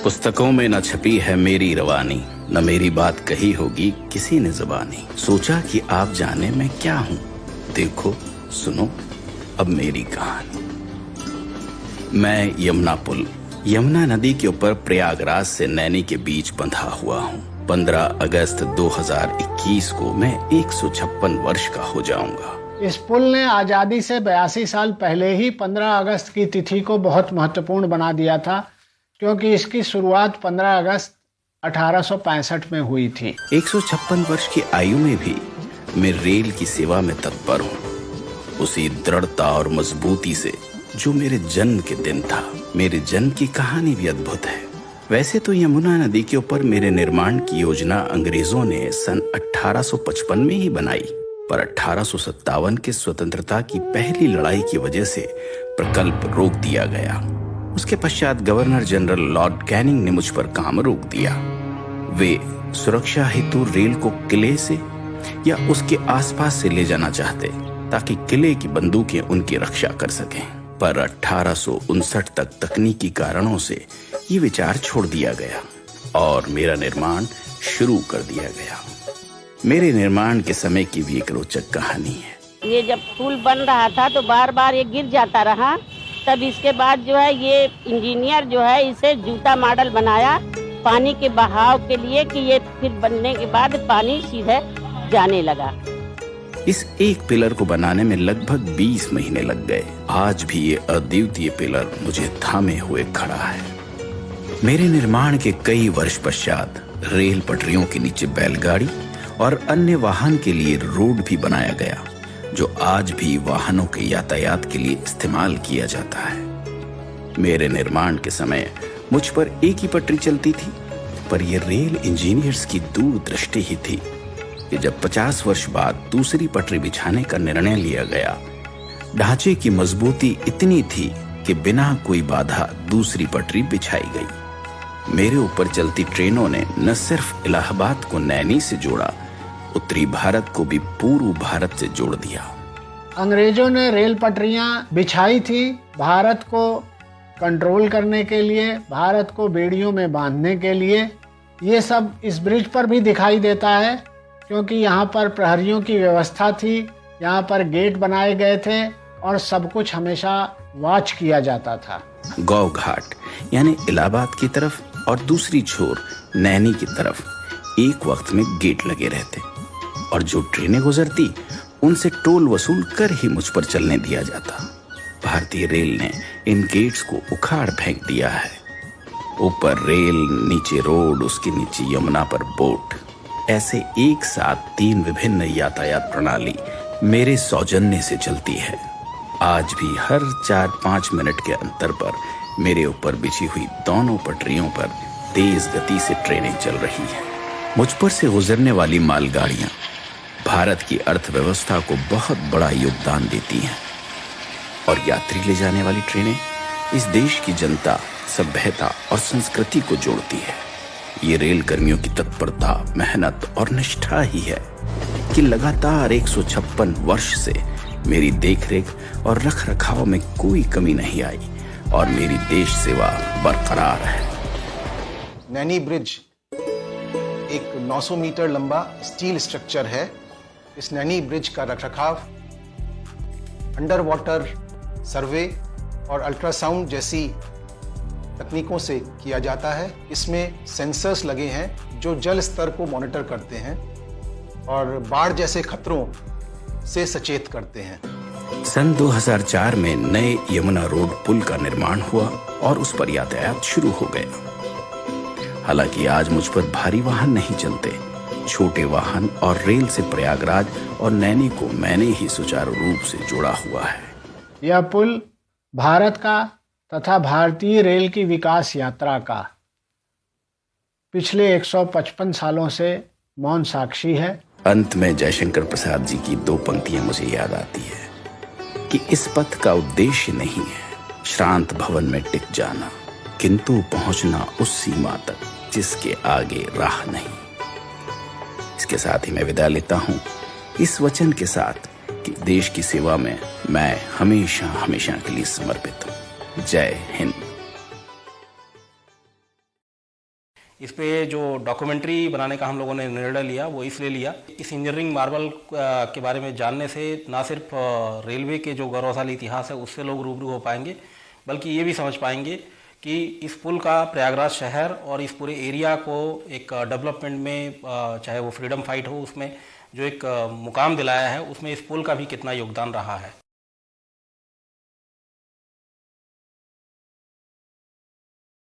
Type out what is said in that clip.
पुस्तकों में न छपी है मेरी रवानी, न मेरी बात कही होगी किसी ने ज़बानी। सोचा कि आप जाने मैं क्या हूँ, देखो सुनो अब मेरी कहानी। मैं यमुना पुल, यमुना नदी के ऊपर प्रयागराज से नैनी के बीच बंधा हुआ हूँ। 15 अगस्त 2021 को मैं 156 वर्ष का हो जाऊंगा। इस पुल ने आज़ादी से 82 साल पहले ही 15 अगस्त की तिथि को बहुत महत्वपूर्ण बना दिया था, क्योंकि इसकी शुरुआत 15 अगस्त 1865 में हुई थी। 156 वर्ष की आयु में भी मैं रेल की सेवा में तत्पर हूँ, उसी दृढ़ता और मजबूती से जो मेरे जन्म के दिन था। मेरे जन्म की कहानी भी अद्भुत है। वैसे तो यमुना नदी के ऊपर मेरे निर्माण की योजना अंग्रेजों ने सन 1855 में ही बनाई, पर 1857 के स्वतंत्रता की पहली लड़ाई की वजह से प्रकल्प रोक दिया गया। उसके पश्चात गवर्नर जनरल लॉर्ड कैनिंग ने मुझ पर काम रोक दिया। वे सुरक्षा हेतु रेल को किले से या उसके आसपास से ले जाना चाहते, ताकि किले की बंदूकें उनकी रक्षा कर सकें। पर 1859 तक तकनीकी कारणों से ये विचार छोड़ दिया गया और मेरा निर्माण शुरू कर दिया गया। मेरे निर्माण के समय की भी एक रोचक कहानी है। ये जब पुल बन रहा था तो बार बार ये गिर जाता रहा। तब इसके बाद जो है ये इंजीनियर जो है इसे जूता मॉडल बनाया पानी के बहाव के लिए, कि ये फिर बनने के बाद पानी सीधे जाने लगा। इस एक पिलर को बनाने में लगभग 20 महीने लग गए। आज भी ये अद्वितीय पिलर मुझे थामे हुए खड़ा है। मेरे निर्माण के कई वर्ष पश्चात रेल पटरियों के नीचे बैलगाड़ी और अन्य वाहन के लिए रोड भी बनाया गया, जो आज भी वाहनों के यातायात के लिए इस्तेमाल किया जाता है। मेरे निर्माण के समय मुझ पर एक ही पटरी चलती थी, पर यह रेल इंजीनियर्स की दूरदृष्टि ही थी कि जब 50 वर्ष बाद दूसरी पटरी बिछाने का निर्णय लिया गया, ढांचे की मजबूती इतनी थी कि बिना कोई बाधा दूसरी पटरी बिछाई गई। मेरे ऊपर चलती ट्रेनों ने न सिर्फ इलाहाबाद को नैनी से जोड़ा, उत्तरी भारत को भी पूर्व भारत से जोड़ दिया। अंग्रेजों ने रेल पटरियां बिछाई थी भारत को कंट्रोल करने के लिए, भारत को बेड़ियों में बांधने के लिए। ये सब इस ब्रिज पर भी दिखाई देता है, क्योंकि यहाँ पर प्रहरियों की व्यवस्था थी, यहाँ पर गेट बनाए गए थे और सब कुछ हमेशा वॉच किया जाता था। गौ घाट यानी इलाहाबाद की तरफ और दूसरी छोर नैनी की तरफ एक वक्त में गेट लगे रहते, और जो ट्रेनें गुजरती उनसे टोल वसूल कर ही मुझ पर चलने दिया जाता। भारतीय रेल ने इन गेट्स को उखाड़ फेंक दिया है। ऊपर रेल, नीचे रोड, उसके नीचे यमुना पर बोट, ऐसे एक साथ 3 विभिन्न यातायात प्रणाली मेरे सौजन्य से चलती है। आज भी हर 4-5 मिनट के अंतर पर मेरे ऊपर बिछी हुई दोनों पटरियों पर तेज गति से ट्रेनें चल रही हैं। मुझ पर से गुजरने वाली मालगाड़ियां भारत की अर्थव्यवस्था को बहुत बड़ा योगदान देती हैं, और यात्री ले जाने वाली ट्रेनें इस देश की जनता, सभ्यता और संस्कृति को जोड़ती है। ये रेल कर्मियों की तत्परता, मेहनत और निष्ठा ही है कि लगातार 156 वर्ष से मेरी देखरेख और रखरखाव में कोई कमी नहीं आई और मेरी देश सेवा बरकरार है। नैनी ब्रिज एक 900 मीटर लंबा स्टील स्ट्रक्चर है। इस नैनी ब्रिज का रखरखाव अंडर वाटर सर्वे और अल्ट्रासाउंड जैसी तकनीकों से किया जाता है। इसमें सेंसर्स लगे हैं जो जल स्तर को मॉनिटर करते हैं और बाढ़ जैसे खतरों से सचेत करते हैं। सन 2004 में नए यमुना रोड पुल का निर्माण हुआ और उस पर यातायात शुरू हो गया। हालांकि आज मुझ पर भारी वाहन नहीं चलते, छोटे वाहन और रेल से प्रयागराज और नैनी को मैंने ही सुचारू रूप से जोड़ा हुआ है। यह पुल भारत का तथा भारतीय रेल की विकास यात्रा का पिछले 155 सालों से मौन साक्षी है। अंत में जयशंकर प्रसाद जी की 2 पंक्तियां मुझे याद आती है कि इस पथ का उद्देश्य नहीं है श्रांत भवन में टिक जाना, किंतु पहुंचना उस सीमा तक जिसके आगे राह नहीं। इसके साथ ही मैं विदा लेता हूं, इस वचन के साथ कि देश की सेवा में मैं हमेशा हमेशा के लिए समर्पित हूं। जय हिंद। इस पे जो डॉक्यूमेंट्री बनाने का हम लोगों ने निर्णय लिया वो इसलिए लिया, इस इंजीनियरिंग मार्बल के बारे में जानने से ना सिर्फ रेलवे के जो गौरवशाली इतिहास है उससे लोग रूबरू हो पाएंगे, बल्कि ये भी समझ पाएंगे कि इस पुल का प्रयागराज शहर और इस पूरे एरिया को एक डेवलपमेंट में, चाहे वो फ्रीडम फाइट हो उसमें जो एक मुकाम दिलाया है, उसमें इस पुल का भी कितना योगदान रहा है।